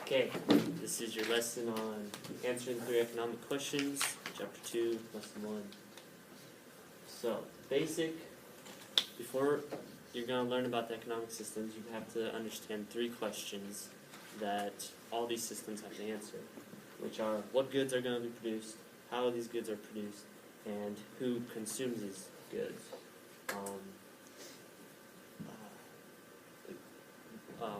Okay, this is your lesson on answering 3 economic questions, chapter 2, lesson 1. So, basic, before you're going to learn about the economic systems, you have to understand 3 questions that all these systems have to answer, which are what goods are going to be produced, how these goods are produced, and who consumes these goods.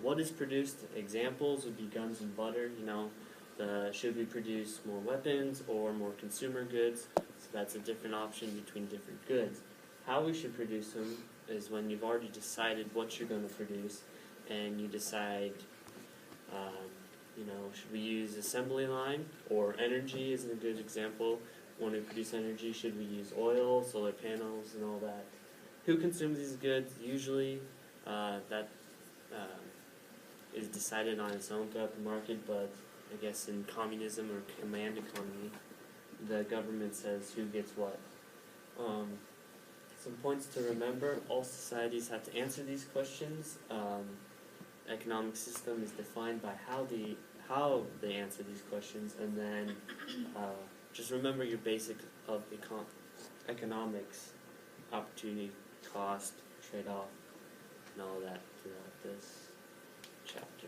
What is produced? Examples would be guns and butter. Should we produce more weapons or more consumer goods? So that's a different option between different goods. How we should produce them is when you've already decided what you're going to produce, and you decide, should we use assembly line or energy is a good example. When we produce energy, should we use oil, solar panels, and all that? Who consumes these goods? Usually, that is decided on its own throughout the market, but I guess in communism or command economy, the government says who gets what. Some points to remember: all societies have to answer these questions. Economic system is defined by how they answer these questions, and then just remember your basic of economics: opportunity, cost, trade-off, and all that throughout this chapter.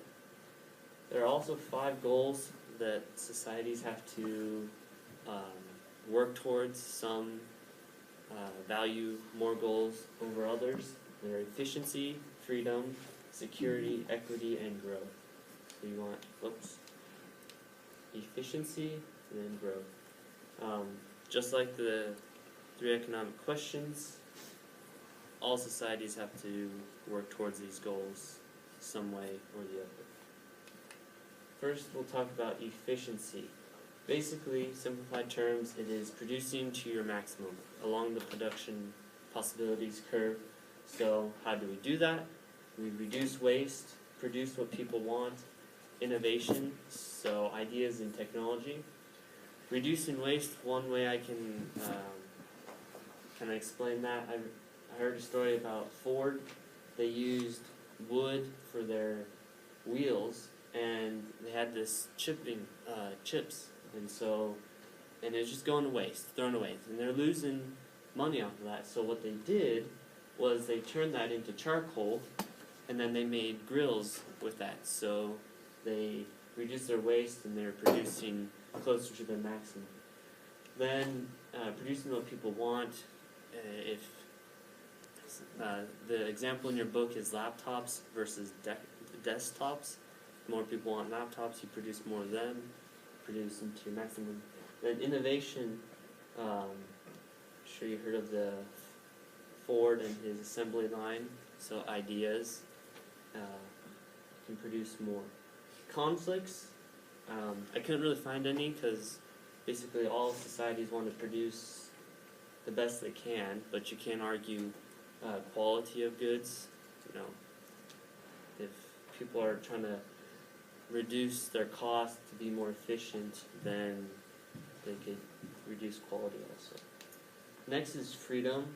There are also 5 goals that societies have to work towards. Some value more goals over others. They're efficiency, freedom, security, equity, and growth. So you want, efficiency and then growth. Just like the 3 economic questions, all societies have to work towards these goals some way or the other. First, we'll talk about efficiency. Basically, simplified terms, it is producing to your maximum along the production possibilities curve. So how do we do that? We reduce waste, produce what people want, innovation, so ideas in technology. Reducing waste, one way I can kind of explain that, I heard a story about Ford. They used wood for their wheels, and they had this chips, and it was just going to waste, thrown away, and they're losing money off of that. So what they did was they turned that into charcoal, and then they made grills with that. So they reduced their waste, and they're producing closer to their maximum. Then producing what people want. If the example in your book is laptops versus desktops. More people want laptops, you produce more of them, produce them to your maximum. Then innovation, I'm sure you heard of the Ford and his assembly line, so ideas can produce more. Conflicts, I couldn't really find any because basically all societies want to produce the best they can, but you can't argue quality of goods. If people are trying to reduce their cost to be more efficient, then they could reduce quality also. Next is freedom.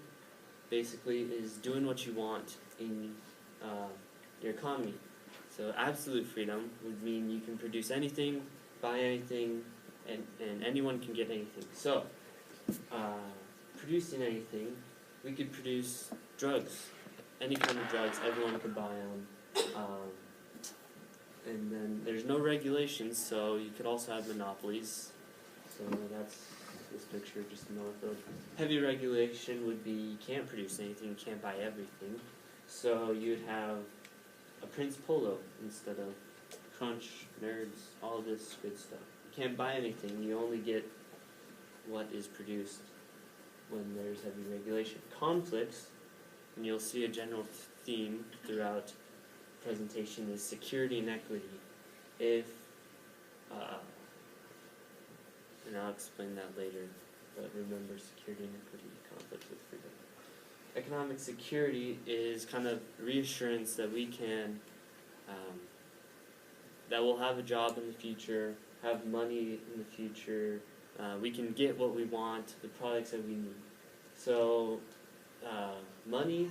Basically is doing what you want in your economy. So absolute freedom would mean you can produce anything, buy anything, and anyone can get anything. So producing anything, we could produce drugs, any kind of drugs, everyone could buy them. And then there's no regulations, so you could also have monopolies. So that's this picture, just north of. Heavy regulation would be you can't produce anything, you can't buy everything. So you'd have a Prince Polo instead of Crunch, Nerds, all this good stuff. You can't buy anything, you only get what is produced when there's heavy regulation. Conflicts, and you'll see a general theme throughout presentation, is security and equity. And I'll explain that later, but remember security and equity, conflict with freedom. Economic security is kind of reassurance that we can, that we'll have a job in the future, have money in the future, we can get what we want, the products that we need. So, money,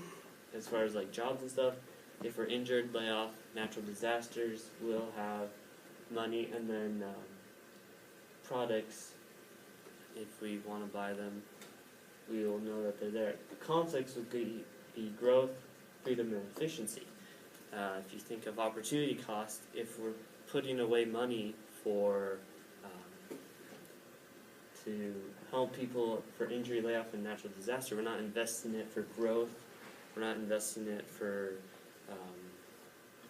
as far as like jobs and stuff, if we're injured, layoff, natural disasters, we'll have money, and then products, if we want to buy them, we will know that they're there. The conflicts would be growth, freedom, and efficiency. If you think of opportunity cost, if we're putting away money for to help people for injury, layoff, and natural disaster, we're not investing it for growth. We're not investing it for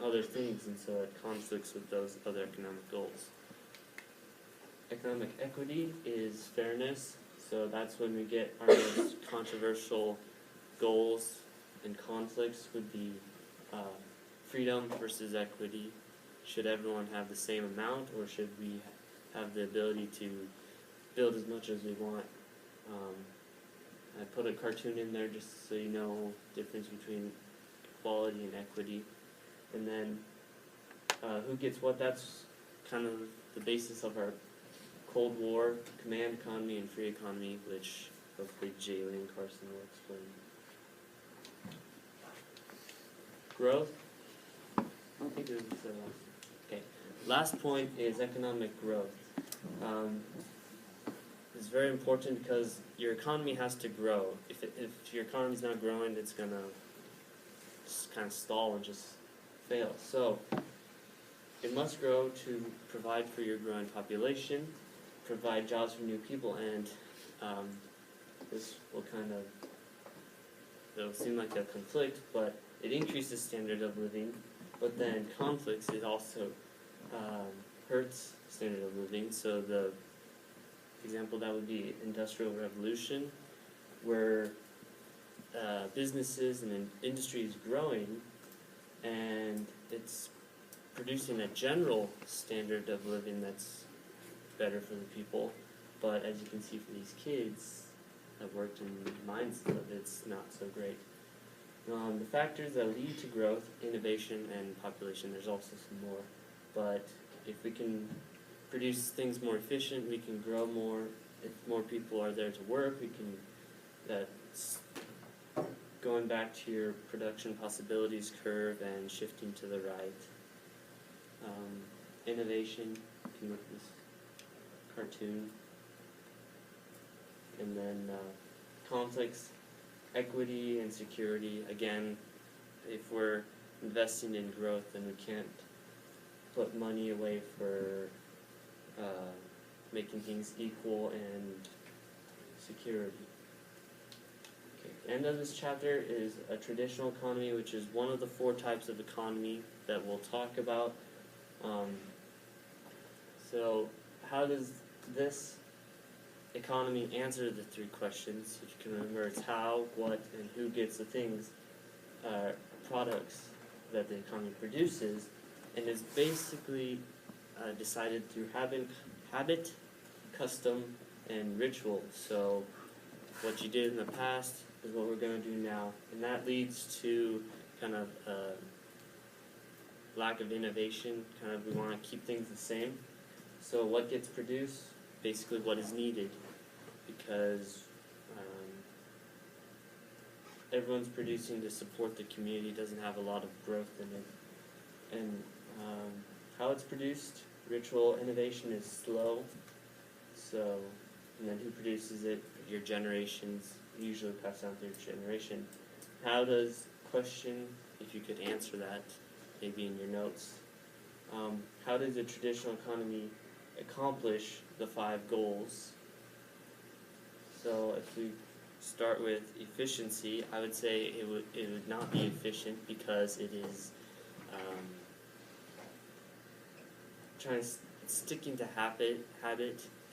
other things, and so it conflicts with those other economic goals. Economic equity is fairness, so that's when we get our most controversial goals and conflicts would be freedom versus equity. Should everyone have the same amount, or should we have the ability to build as much as we want? I put a cartoon in there just so you know the difference between equality and equity. And then who gets what, that's kind of the basis of our Cold War, command economy and free economy, which hopefully Jaylee and Carson will explain. Growth. I think it was okay. Last point is economic growth. It's very important because your economy has to grow. If your economy's not growing, it's gonna just kind of stall and just fail. So it must grow to provide for your growing population, provide jobs for new people, and this will it'll seem like a conflict, but it increases standard of living, but then conflicts, it also hurts standard of living. So the example that would be Industrial Revolution, where businesses and industry is growing, and it's producing a general standard of living that's better for the people, but as you can see for these kids that worked in mines, it's not so great. The factors that lead to growth, innovation, and population, there's also some more, but if we can produce things more efficient, we can grow more. If more people are there to work, we can, that's going back to your production possibilities curve and shifting to the right. Innovation, you can look at this cartoon. And then conflicts, equity and security. Again, if we're investing in growth, then we can't put money away for making things equal and security. Okay. End of this chapter is a traditional economy, which is one of the 4 types of economy that we'll talk about. So how does this economy answer the 3 questions? If you can remember, it's how, what, and who gets the things, products that the economy produces, and is basically decided through habit, custom, and ritual. So what you did in the past is what we're going to do now, and that leads to kind of lack of innovation. Kind of we want to keep things the same. So what gets produced? Basically what is needed, because everyone's producing to support the community, doesn't have a lot of growth in it. And how it's produced, ritual innovation is slow. So, and then who produces it? Your generations, usually pass down through your generation. How does, question, if you could answer that, maybe in your notes, how does a traditional economy accomplish the 5 goals? So if we start with efficiency, I would say it would not be efficient because it is sticking to habit,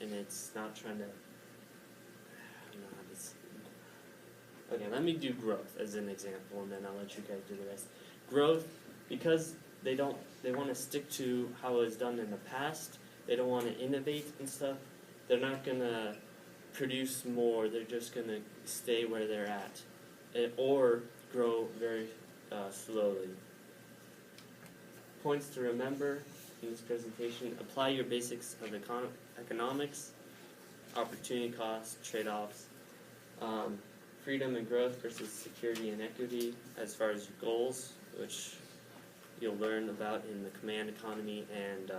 and it's not trying to. I don't know how to. Okay, let me do growth as an example, and then I'll let you guys do the rest. Growth, because they want to stick to how it was done in the past. They don't want to innovate and stuff. They're not gonna produce more. They're just gonna stay where they're at, or grow very slowly. Points to remember in this presentation: apply your basics of economics, opportunity costs, trade-offs, freedom and growth versus security and equity as far as your goals, which you'll learn about in the command economy and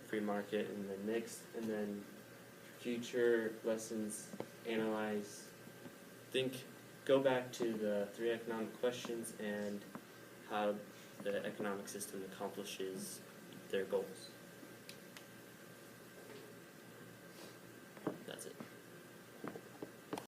free market, and then mixed, and then future lessons, analyze, go back to the 3 economic questions and how the economic system accomplishes their goals.